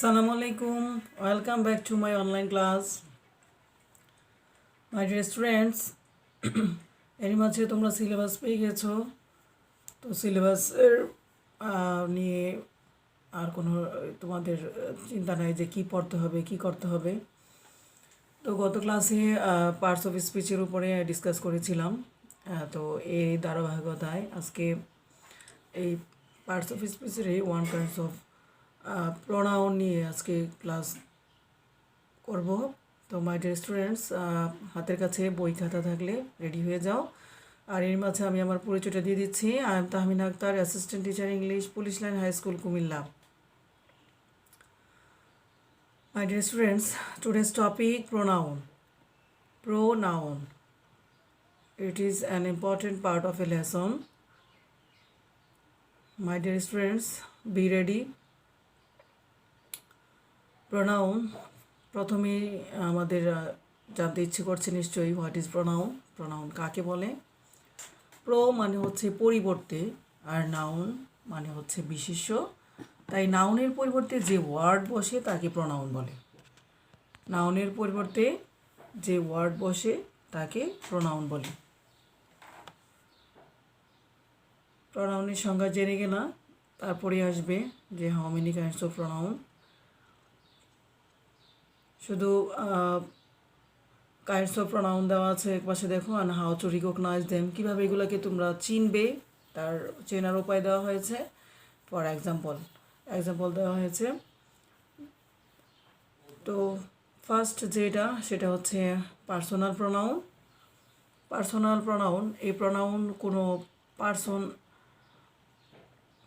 Assalamu alaikum. Welcome back to my online class. My dear students, এর মাঝে তোমরা syllabus পেয়ে গেছো। তো সিলেবাসের নিয়ে আর কোনো তোমাদের চিন্তা নাই যে কি পড়তে হবে কি করতে হবে। তো গত ক্লাসে পার্টস অফ স্পিচের উপরে ডিসকাস করেছিলাম। তো এই ধারাবাহিকতায় আজকে এই পার্টস অফ স্পিচের ওয়ান কাইন্ডস অফ প্রোনাউন নিয়ে আজকে ক্লাস করব। তো মাই ডিয়ার স্টুডেন্টস, হাতের কাছে বই খাতা থাকলে রেডি হয়ে যাও। আর এর মাঝে আমি আমার পরিচয়টা দিয়ে দিচ্ছি। I am Tahmina Akter, assistant teacher English, police line high school, Comilla. My dear students, today's topic pronoun. Pronoun. It is an important part of a lesson. My dear students, be ready. Pronoun. প্রথমেই আমাদের জানতে ইচ্ছে করছে নিশ্চয়ই হোয়াট ইজ প্রোনাউন। প্রোনাউন কাকে বলে? Pro মানে হচ্ছে পরিবর্তে, আর নাউন মানে হচ্ছে বিশেষ্য। তাই নাউনের পরিবর্তে যে ওয়ার্ড বসে তাকে প্রোনাউন বলে। নাউনের পরিবর্তে যে ওয়ার্ড বসে তাকে প্রোনাউন বলে। প্রোনাউনের সংজ্ঞা জেনে গেলা, তারপরে আসবে যে how many kinds of pronoun. শুধু কাইন্ডস অফ প্রোনাউন দেওয়া আছে এক পাশে দেখো, and how to recognise them, কীভাবে এগুলোকে তোমরা চিনবে তার চেনার উপায় দেওয়া হয়েছে। ফর এক্সাম্পল দেওয়া হয়েছে। তো ফার্স্ট যেটা সেটা হচ্ছে পার্সোনাল প্রোনাউন। পার্সোনাল প্রোনাউন, এই প্রোনাউন কোনো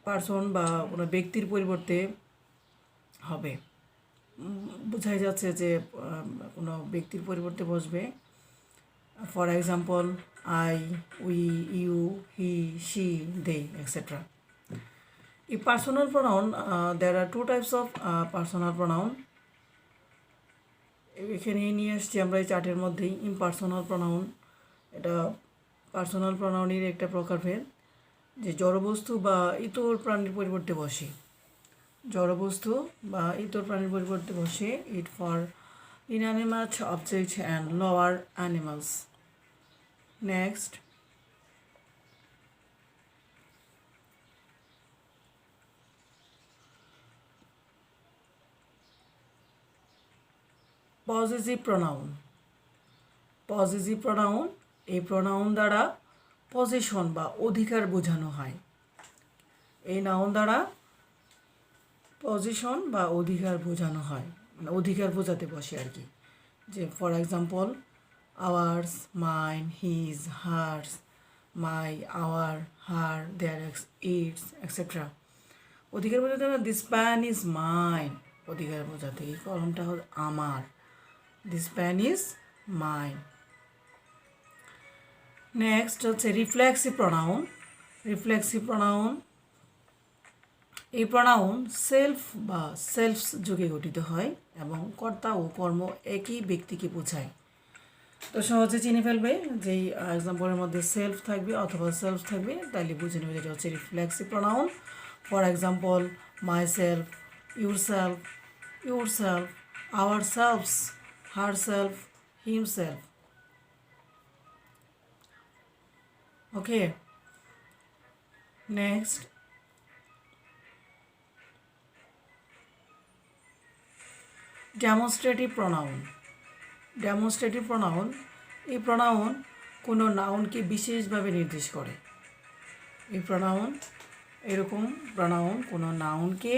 পার্সন বা কোনো ব্যক্তির পরিবর্তে হবে। বোঝাই যাচ্ছে যে কোনো ব্যক্তির পরিবর্তে বসবে। For example I, we, you, he, she, they, etcetera. এই personal pronoun, there are two types of personal pronoun. এখানে নিয়ে আসছি আমরা এই চার্টের মধ্যেই ইমপার্সোনাল প্রোনাউন। এটা পার্সোনাল প্রোনাউনের একটা প্রকারভেদ, যে জড়বস্তু বা ইতর প্রাণীর পরিবর্তে বসে। জড়বস্তু বা ইতর প্রাণীর পরিবর্তে বসে। It for inanimate objects and lower animals. Next, possessive pronoun. Possessive pronoun, এই প্রোনাউন দ্বারা পজিশন বা অধিকার বোঝানো হয়। এই নাউন দ্বারা পজিশন বা অধিকার বোঝানো হয়, মানে অধিকার বোঝাতে বসে আর কি। যে for example ours, mine, his, hers, my, our, her, their, its, etcetera. অধিকার বোঝাতে দিস প্যান ইজ মাইন, অধিকার বোঝাতে এই কলমটা হল আমার। This pen is mine. Next হচ্ছে রিফ্লেক্সিভ প্রোনাউন। রিফ্লেক্সিভ প্রোনাউন, এই প্রোনাউন সেলফ বা সেলফস যুগে গঠিত হয় এবং কর্তা ও কর্ম একই ব্যক্তিকে বোঝায়। তো সহজে চিনে ফেলবে যেই এক্সাম্পলের মধ্যে সেলফ থাকবে অথবা সেলফ থাকবে, তাইলে বুঝে নেবে যেটা হচ্ছে reflexive pronoun. For example myself, yourself, ourselves, herself, himself. Okay, next demonstrative pronoun. Demonstrative pronoun, এই প্রোনাউন কোনো নাউনকে বিশেষভাবে নির্দেশ করে। এই প্রোনাউন, এরকম প্রোনাউন কোনো নাউনকে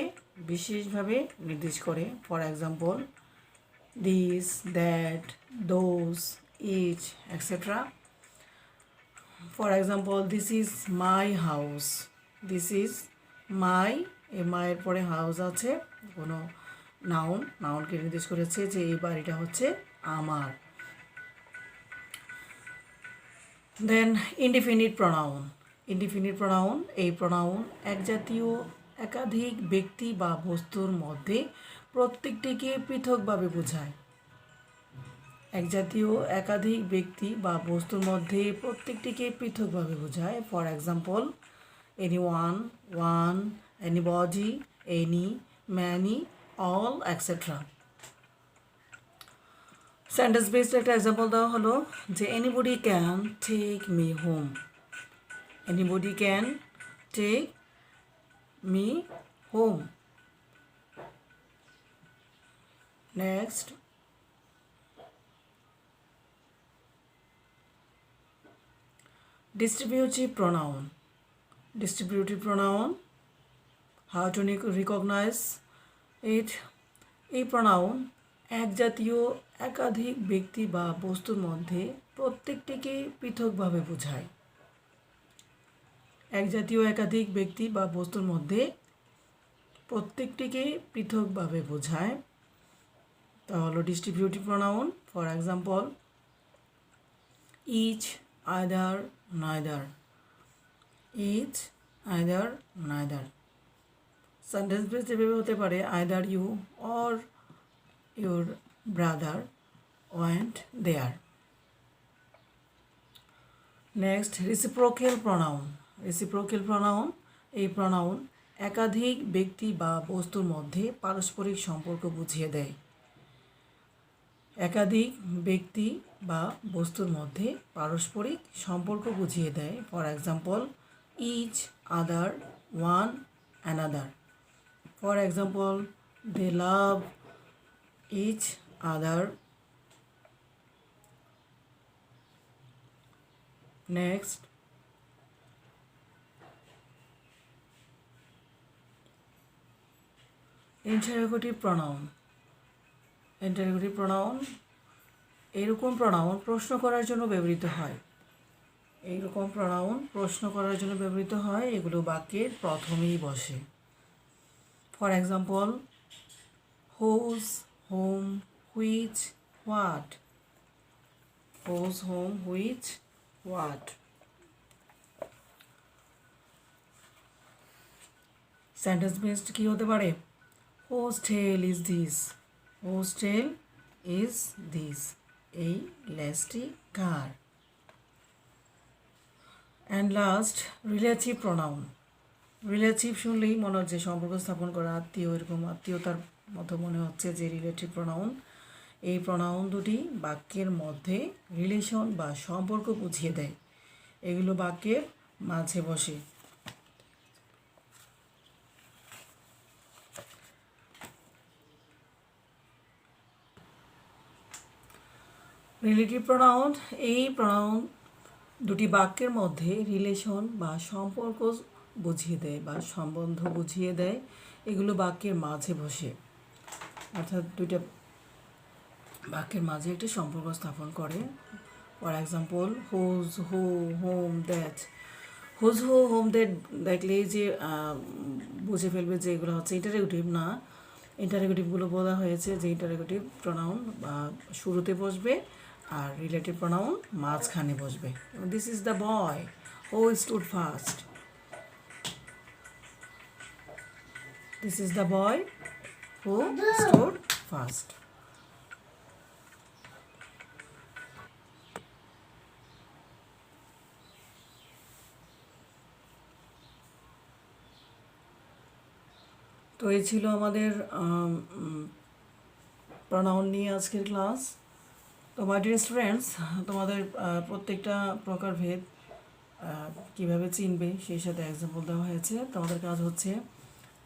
বিশেষভাবে নির্দেশ করে। For example this, that, those, each, etcetera. For example this is my house. This is my, এই মায়ের পরে হাউস আছে, কোনো নাউনকে নির্দেশ করেছে যে এই বাড়িটা হচ্ছে আমার। দেন ইনডিফিনিট প্রোনাউন। ইনডিফিনিট প্রোনাউন, এই প্রোনাউন এক জাতীয় একাধিক ব্যক্তি বা বস্তুর মধ্যে প্রত্যেকটিকে পৃথকভাবে বোঝায়। এক জাতীয় একাধিক ব্যক্তি বা বস্তুর মধ্যে প্রত্যেকটিকে পৃথকভাবে বোঝায়। For example anyone, anybody, any, many, all etcetera. Sentence based একটা এক্সাম্পল দেওয়া হলো যে anybody can take me home. Anybody can take me home. Next, distributive pronoun. Distributive pronoun, how to recognize it? এই pronoun এক জাতীয় একাধিক ব্যক্তি বা বস্তুর মধ্যে প্রত্যেকটিকে পৃথকভাবে বোঝায়। এক জাতীয় একাধিক ব্যক্তি বা বস্তুর মধ্যে প্রত্যেকটিকে পৃথকভাবে বোঝায়। তা হলো distributive pronoun. For example, each, either, neither. Each, either, neither. Sentence base যেভাবে হতে পারে either you or your brother went there. Next, reciprocal pronoun. Reciprocal pronoun, এই প্রোনাউন একাধিক ব্যক্তি বা বস্তুর মধ্যে পারস্পরিক সম্পর্ক বুঝিয়ে দেয়। একাধিক ব্যক্তি বা বস্তুর মধ্যে পারস্পরিক সম্পর্ক বুঝিয়ে দেয়। For example, each other, one another. For example, they love each other. Next, interrogative pronoun. Interrogative pronoun এরকম প্রোনাউন প্রশ্ন করার জন্য ব্যবহৃত হয়। এইরকম প্রোনাউন প্রশ্ন করার জন্য ব্যবহৃত হয়, এগুলো বাক্যের প্রথমেই বসে। For example, whose, whom, which, what. Whose, whom, which, what. Sentence based কি হতে পারে? Whose tail is this. Whose tail is this. এই লেসটি কার। And last, relative pronoun. Relative শুনলেই মনে হচ্ছে সম্পর্ক স্থাপন করা, আত্মীয়, এরকম আত্মীয়তার মতো মনে হচ্ছে যে রিলেটিভ প্রোনাউন। এই প্রোনাউন দুটি বাক্যের মধ্যে রিলেশন বা সম্পর্ক বুঝিয়ে দেয়। এগুলো বাক্যের মাঝে বসে। রিলেটিভ প্রোনাউন, এই প্রোনাউন দুটি বাক্যের মধ্যে রিলেশন বা সম্পর্ক বুঝিয়ে দেয় বা সম্বন্ধ বুঝিয়ে দেয়। এগুলো বাক্যের মাঝে বসে, অর্থাৎ দুইটা বাক্যের মাঝে একটি সম্পর্ক স্থাপন করে। ফর এক্সাম্পল, হোজ, হো, হোম, দ্যাট। হোজ, হো, হোম, দ্যাট দেখলেই যে বুঝে ফেলবে যে এগুলো হচ্ছে ইন্টারোগেটিভ না। ইন্টারোগেটিভগুলো বলা হয়েছে যে ইন্টারোগেটিভ প্রোনাউন বা শুরুতে বসবে আর রিলেটিভ প্রোনাউন মাঝখানে বসবে। This is the boy who stood first. This is the boy who stood first. তো এই ছিল আমাদের প্রোনাউন নিয়ে আজকের ক্লাস। তো মাই ডিয়ার স্টুডেন্টস, তোমাদের প্রত্যেকটা প্রকারভেদ কীভাবে চিনবে সেই সাথে এক্সাম্পল দেওয়া হয়েছে। তোমাদের কাজ হচ্ছে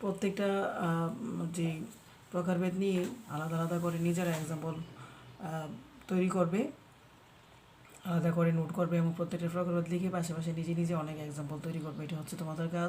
প্রত্যেকটা যে প্রকারভেদ নিয়ে আলাদা আলাদা করে নিজেরা এক্সাম্পল তৈরি করবে, আলাদা করে নোট করবে এবং প্রত্যেকটা প্রকারভেদ লিখে পাশাপাশি নিজে নিজে অনেক এক্সাম্পল তৈরি করবে। এটা হচ্ছে তোমাদের কাজ।